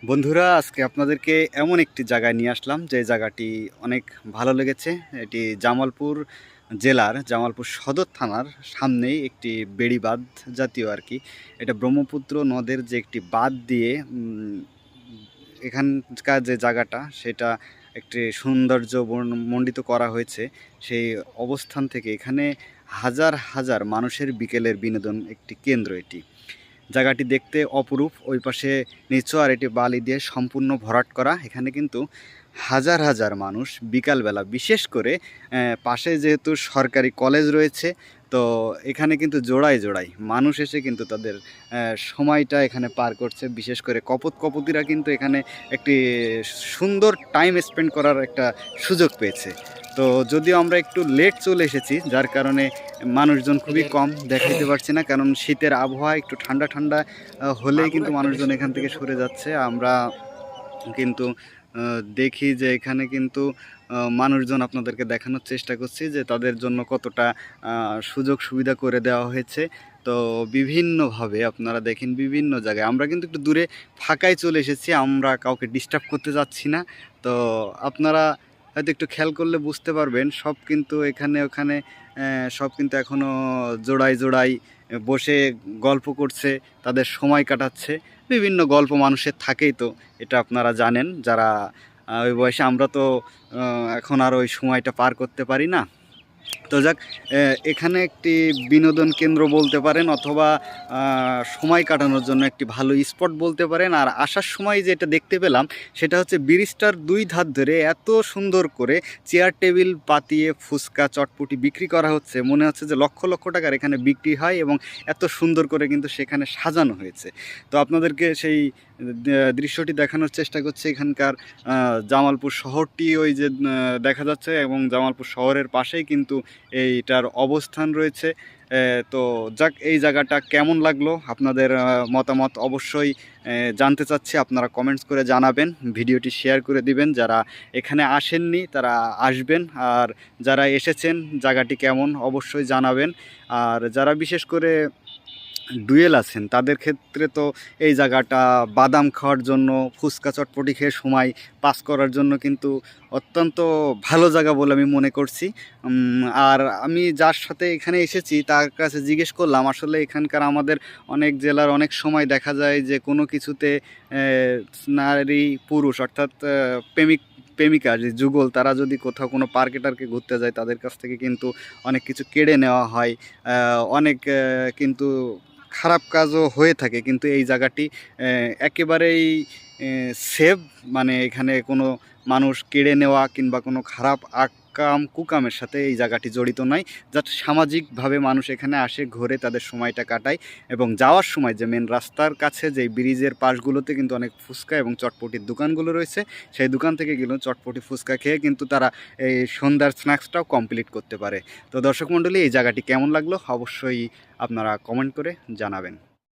বন্ধুরা, আজকে আপনাদেরকে এমন একটি জায়গায় নিয়ে আসলাম যে জায়গাটি অনেক ভালো লেগেছে। এটি জামালপুর জেলার জামালপুর সদর থানার সামনেই একটি বেড়িবাঁধ জাতীয় আর কি। এটা ব্রহ্মপুত্র নদের যে একটি বাঁধ দিয়ে এখানকার যে জায়গাটা সেটা একটি সৌন্দর্য মণ্ডিত করা হয়েছে। সেই অবস্থান থেকে এখানে হাজার হাজার মানুষের বিকেলের বিনোদন একটি কেন্দ্র এটি। জায়গাটি দেখতে অপরূপ। ওই পাশে নিচু আর এটি বালি দিয়ে সম্পূর্ণ ভরাট করা। এখানে কিন্তু হাজার হাজার মানুষ বিকালবেলা, বিশেষ করে পাশে যেহেতু সরকারি কলেজ রয়েছে, তো এখানে কিন্তু জোড়ায় জোড়ায় মানুষ এসে কিন্তু তাদের সময়টা এখানে পার করছে। বিশেষ করে কপতিরা কিন্তু এখানে একটি সুন্দর টাইম স্পেন্ড করার একটা সুযোগ পেয়েছে। তো যদিও আমরা একটু লেট চলে এসেছি, যার কারণে মানুষজন খুবই কম দেখাইতে পারছি না, কারণ শীতের আবহাওয়া একটু ঠান্ডা ঠান্ডা হলেই কিন্তু মানুষজন এখান থেকে সরে যাচ্ছে। আমরা কিন্তু দেখি যে এখানে কিন্তু মানুষজন আপনাদেরকে দেখানোর চেষ্টা করছি যে তাদের জন্য কতটা সুযোগ সুবিধা করে দেওয়া হয়েছে। তো বিভিন্নভাবে আপনারা দেখেন বিভিন্ন জায়গায় আমরা কিন্তু একটু দূরে ফাঁকায় চলে এসেছি, আমরা কাউকে ডিস্টার্ব করতে যাচ্ছি না। তো আপনারা হয়তো একটু খেয়াল করলে বুঝতে পারবেন, সব কিন্তু এখানে ওখানে সব কিন্তু এখনও জোড়ায় জোড়ায় বসে গল্প করছে, তাদের সময় কাটাচ্ছে। বিভিন্ন গল্প মানুষের থাকেই, তো এটা আপনারা জানেন যারা ওই বয়সে। আমরা তো এখন আর ওই সময়টা পার করতে পারি না। তো যাক, এখানে একটি বিনোদন কেন্দ্র বলতে পারেন, অথবা সময় কাটানোর জন্য একটি ভালো স্পট বলতে পারেন। আর আসার সময় যেটা দেখতে পেলাম সেটা হচ্ছে ব্রিজটার দুই ধার ধরে এত সুন্দর করে চেয়ার টেবিল পাতিয়ে ফুচকা চটপটি বিক্রি করা হচ্ছে, মনে হচ্ছে যে লক্ষ লক্ষ টাকার এখানে বিক্রি হয়, এবং এত সুন্দর করে কিন্তু সেখানে সাজানো হয়েছে। তো আপনাদেরকে সেই দৃশ্যটি দেখানোর চেষ্টা করছে। এখানকার জামালপুর শহরটি ওই যে দেখা যাচ্ছে, এবং জামালপুর শহরের পাশেই কিন্তু এইটার অবস্থান রয়েছে। তো যাক, এই জায়গাটা কেমন লাগলো আপনাদের মতামত অবশ্যই জানতে চাচ্ছি। আপনারা কমেন্টস করে জানাবেন, ভিডিওটি শেয়ার করে দিবেন। যারা এখানে আসেননি তারা আসবেন, আর যারা এসেছেন জায়গাটি কেমন অবশ্যই জানাবেন। আর যারা বিশেষ করে ডুয়েল আছেন তাদের ক্ষেত্রে তো এই জায়গাটা বাদাম খাওয়ার জন্য, ফুচকা চটপটি খেয়ে সময় পাস করার জন্য কিন্তু অত্যন্ত ভালো জায়গা বলে আমি মনে করছি। আর আমি যার সাথে এখানে এসেছি তার কাছে জিজ্ঞেস করলাম, আসলে এখানকার আমাদের অনেক জেলার অনেক সময় দেখা যায় যে কোনো কিছুতে নারী পুরুষ অর্থাৎ প্রেমিকা যে যুগল, তারা যদি কোথাও কোনো পার্কে টার্কে ঘুরতে যায় তাদের কাছ থেকে কিন্তু অনেক কিছু কেড়ে নেওয়া হয়। অনেক কিন্তু খারাপ কাজও হয়ে থাকে, কিন্তু এই জায়গাটি একেবারেই সেভ। মানে এখানে কোনো মানুষ কেড়ে নেওয়া কিংবা কোনো খারাপ কুকামের সাথে এই জায়গাটি জড়িত নয়। যাতে সামাজিকভাবে মানুষ এখানে আসে, ঘুরে তাদের সময়টা কাটায়। এবং যাওয়ার সময় যে মেন রাস্তার কাছে যে ব্রিজের পাশগুলোতে কিন্তু অনেক ফুচকা এবং চটপটির দোকানগুলো রয়েছে, সেই দোকান থেকে গেলেও চটপটি ফুচকা খেয়ে কিন্তু তারা এই সন্ধ্যার স্ন্যাক্সটাও কমপ্লিট করতে পারে। তো দর্শক মণ্ডলী, এই জায়গাটি কেমন লাগলো অবশ্যই আপনারা কমেন্ট করে জানাবেন।